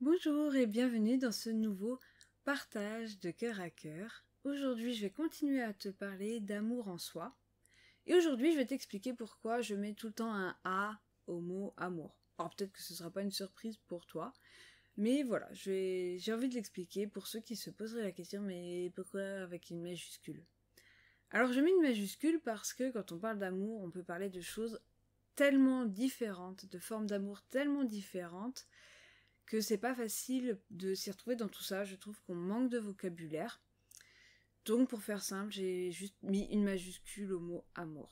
Bonjour et bienvenue dans ce nouveau partage de cœur à cœur. Aujourd'hui, je vais continuer à te parler d'amour en soi. Et aujourd'hui, je vais t'expliquer pourquoi je mets tout le temps un A au mot amour. Alors peut-être que ce ne sera pas une surprise pour toi, mais voilà, j'ai envie de l'expliquer pour ceux qui se poseraient la question, mais pourquoi avec une majuscule? Alors je mets une majuscule parce que quand on parle d'amour, on peut parler de choses tellement différentes, de formes d'amour tellement différentes, que c'est pas facile de s'y retrouver dans tout ça. Je trouve qu'on manque de vocabulaire. Donc pour faire simple, j'ai juste mis une majuscule au mot amour.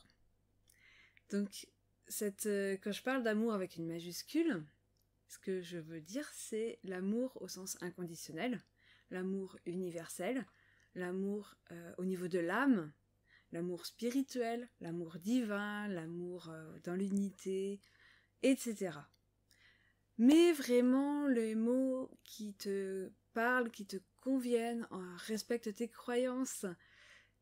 Donc quand je parle d'amour avec une majuscule, ce que je veux dire, c'est l'amour au sens inconditionnel, l'amour universel, l'amour au niveau de l'âme, l'amour spirituel, l'amour divin, l'amour dans l'unité, etc. Mais vraiment les mots qui te parlent, qui te conviennent, respectent tes croyances.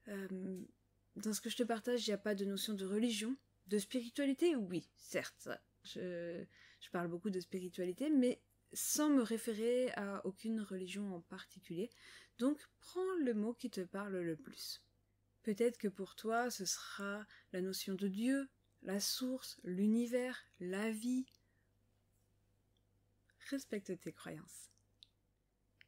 Dans ce que je te partage, il n'y a pas de notion de religion, de spiritualité, oui, certes. Je parle beaucoup de spiritualité, mais sans me référer à aucune religion en particulier. Donc prends le mot qui te parle le plus. Peut-être que pour toi, ce sera la notion de Dieu, la source, l'univers, la vie. Respecte tes croyances.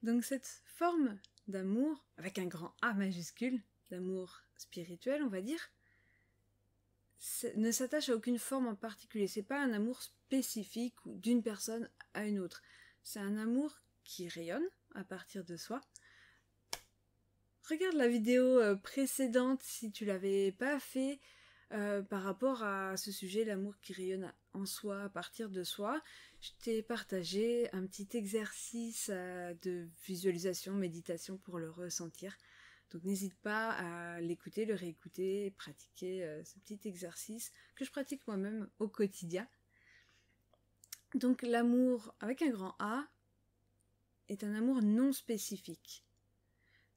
Donc cette forme d'amour, avec un grand A majuscule, d'amour spirituel on va dire, ne s'attache à aucune forme en particulier. C'est pas un amour spécifique ou d'une personne à une autre. C'est un amour qui rayonne à partir de soi. Regarde la vidéo précédente si tu l'avais pas fait par rapport à ce sujet, l'amour qui rayonne en soi, à partir de soi. Je t'ai partagé un petit exercice de visualisation, méditation pour le ressentir. Donc n'hésite pas à l'écouter, le réécouter, pratiquer ce petit exercice que je pratique moi-même au quotidien. Donc l'amour avec un grand A est un amour non spécifique.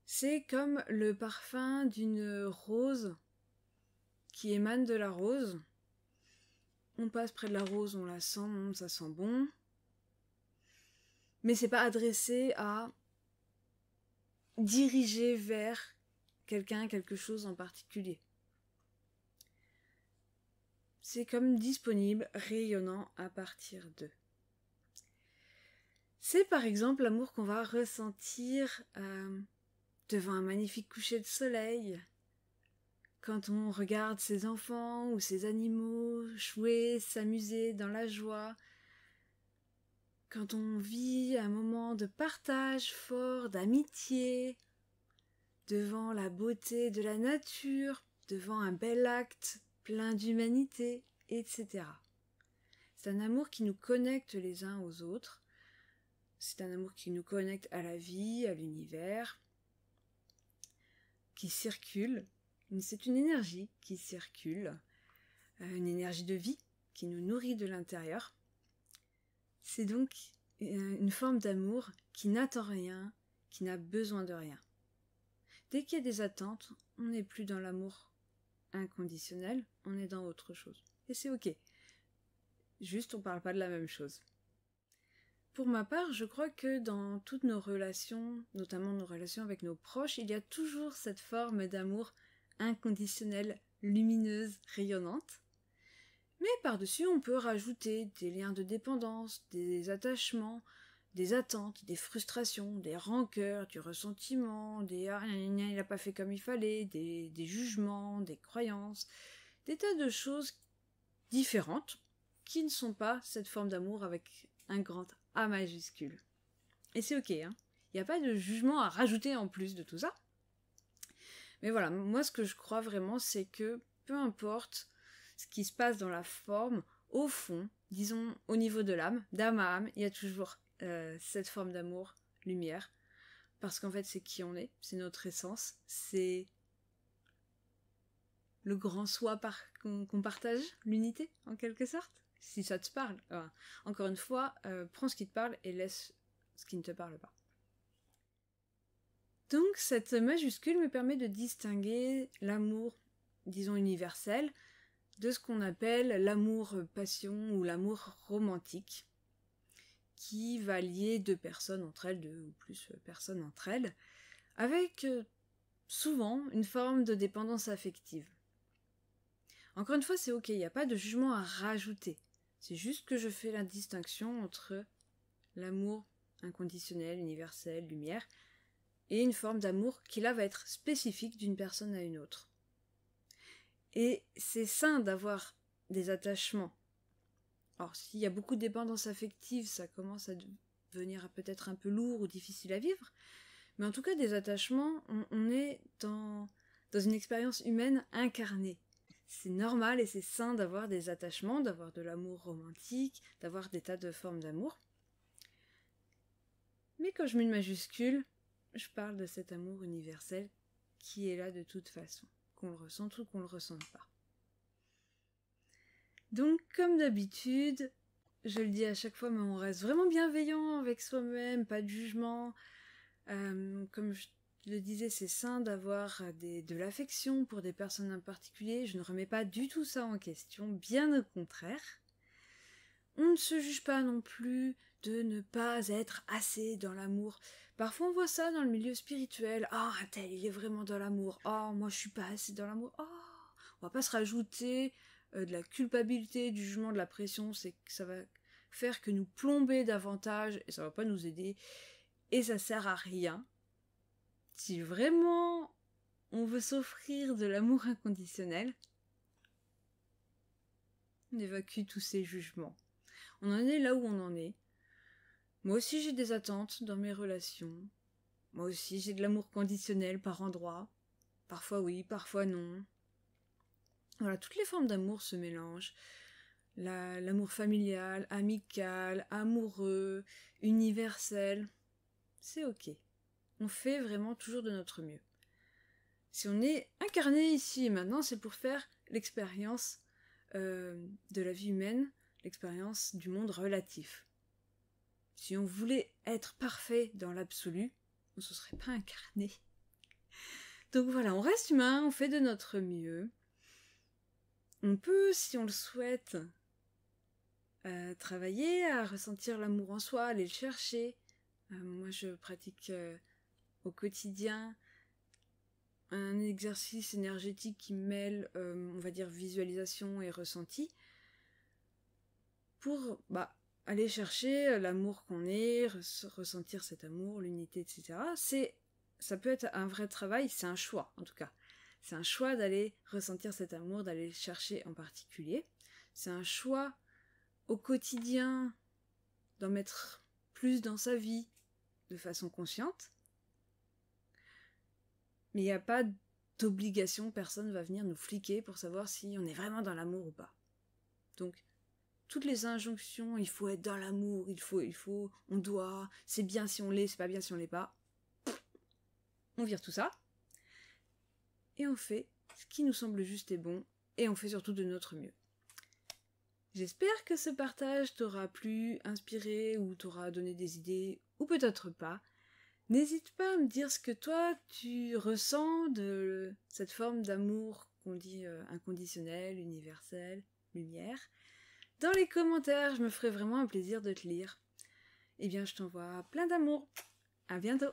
C'est comme le parfum d'une rose qui émane de la rose. On passe près de la rose, on la sent, ça sent bon. Mais c'est pas adressé à diriger vers quelqu'un, quelque chose en particulier. C'est comme disponible, rayonnant à partir d'eux. C'est par exemple l'amour qu'on va ressentir devant un magnifique coucher de soleil, quand on regarde ses enfants ou ses animaux jouer, s'amuser dans la joie, quand on vit un moment de partage fort, d'amitié, devant la beauté de la nature, devant un bel acte plein d'humanité, etc. C'est un amour qui nous connecte les uns aux autres. C'est un amour qui nous connecte à la vie, à l'univers, qui circule. C'est une énergie qui circule, une énergie de vie qui nous nourrit de l'intérieur. C'est donc une forme d'amour qui n'attend rien, qui n'a besoin de rien. Dès qu'il y a des attentes, on n'est plus dans l'amour inconditionnel, on est dans autre chose. Et c'est ok. Juste, on ne parle pas de la même chose. Pour ma part, je crois que dans toutes nos relations, notamment nos relations avec nos proches, il y a toujours cette forme d'amour inconditionnelle, lumineuse, rayonnante. Mais par-dessus, on peut rajouter des liens de dépendance, des attachements, des attentes, des frustrations, des rancœurs, du ressentiment, des « ah, il n'a pas fait comme il fallait », des jugements, des croyances, des tas de choses différentes qui ne sont pas cette forme d'amour avec un grand A majuscule. Et c'est ok, hein. Il n'y a pas de jugement à rajouter en plus de tout ça. Mais voilà, moi ce que je crois vraiment, c'est que peu importe ce qui se passe dans la forme, au fond, disons au niveau de l'âme, d'âme à âme, il y a toujours cette forme d'amour, lumière, parce qu'en fait c'est qui on est, c'est notre essence, c'est le grand soi qu'on partage, l'unité en quelque sorte, si ça te parle. Alors, encore une fois, prends ce qui te parle et laisse ce qui ne te parle pas. Donc cette majuscule me permet de distinguer l'amour, disons universel, de ce qu'on appelle l'amour-passion ou l'amour romantique, qui va lier deux personnes entre elles, deux ou plus personnes entre elles, avec souvent une forme de dépendance affective. Encore une fois, c'est ok, il n'y a pas de jugement à rajouter. C'est juste que je fais la distinction entre l'amour inconditionnel, universel, lumière, et une forme d'amour qui là va être spécifique d'une personne à une autre. Et c'est sain d'avoir des attachements. Alors s'il y a beaucoup de dépendance affective, ça commence à devenir peut-être un peu lourd ou difficile à vivre, mais en tout cas des attachements, on est dans une expérience humaine incarnée. C'est normal et c'est sain d'avoir des attachements, d'avoir de l'amour romantique, d'avoir des tas de formes d'amour. Mais quand je mets une majuscule, je parle de cet amour universel qui est là de toute façon, qu'on le ressente ou qu'on le ressente pas. Donc, comme d'habitude, je le dis à chaque fois, mais on reste vraiment bienveillant avec soi-même, pas de jugement. Comme je le disais, c'est sain d'avoir de l'affection pour des personnes en particulier. Je ne remets pas du tout ça en question, bien au contraire. On ne se juge pas non plus de ne pas être assez dans l'amour. Parfois on voit ça dans le milieu spirituel. Ah, un tel, il est vraiment dans l'amour. Ah, moi je suis pas assez dans l'amour. Ah, on va pas se rajouter de la culpabilité, du jugement, de la pression. C'est que ça va faire que nous plomber davantage et ça va pas nous aider. Et ça sert à rien. Si vraiment on veut s'offrir de l'amour inconditionnel, on évacue tous ces jugements. On en est là où on en est. Moi aussi j'ai des attentes dans mes relations. Moi aussi j'ai de l'amour conditionnel par endroits. Parfois oui, parfois non. Voilà, toutes les formes d'amour se mélangent. L'amour familial, amical, amoureux, universel. C'est ok. On fait vraiment toujours de notre mieux. Si on est incarné ici et maintenant, c'est pour faire l'expérience de la vie humaine, l'expérience du monde relatif. Si on voulait être parfait dans l'absolu, on ne se serait pas incarné. Donc voilà, on reste humain, on fait de notre mieux. On peut, si on le souhaite, travailler à ressentir l'amour en soi, aller le chercher. Moi, je pratique au quotidien un exercice énergétique qui mêle, on va dire, visualisation et ressenti pour aller chercher l'amour qu'on est, ressentir cet amour, l'unité, etc. Ça peut être un vrai travail, c'est un choix en tout cas. C'est un choix d'aller ressentir cet amour, d'aller le chercher en particulier. C'est un choix au quotidien d'en mettre plus dans sa vie de façon consciente. Mais il n'y a pas d'obligation, personne ne va venir nous fliquer pour savoir si on est vraiment dans l'amour ou pas. Donc, toutes les injonctions, il faut être dans l'amour, il faut, on doit, c'est bien si on l'est, c'est pas bien si on l'est pas. On vire tout ça. Et on fait ce qui nous semble juste et bon, et on fait surtout de notre mieux. J'espère que ce partage t'aura plu, inspiré, ou t'aura donné des idées, ou peut-être pas. N'hésite pas à me dire ce que toi tu ressens de cette forme d'amour qu'on dit inconditionnel, universel, lumière. Dans les commentaires, je me ferai vraiment un plaisir de te lire. Eh bien, je t'envoie plein d'amour. À bientôt.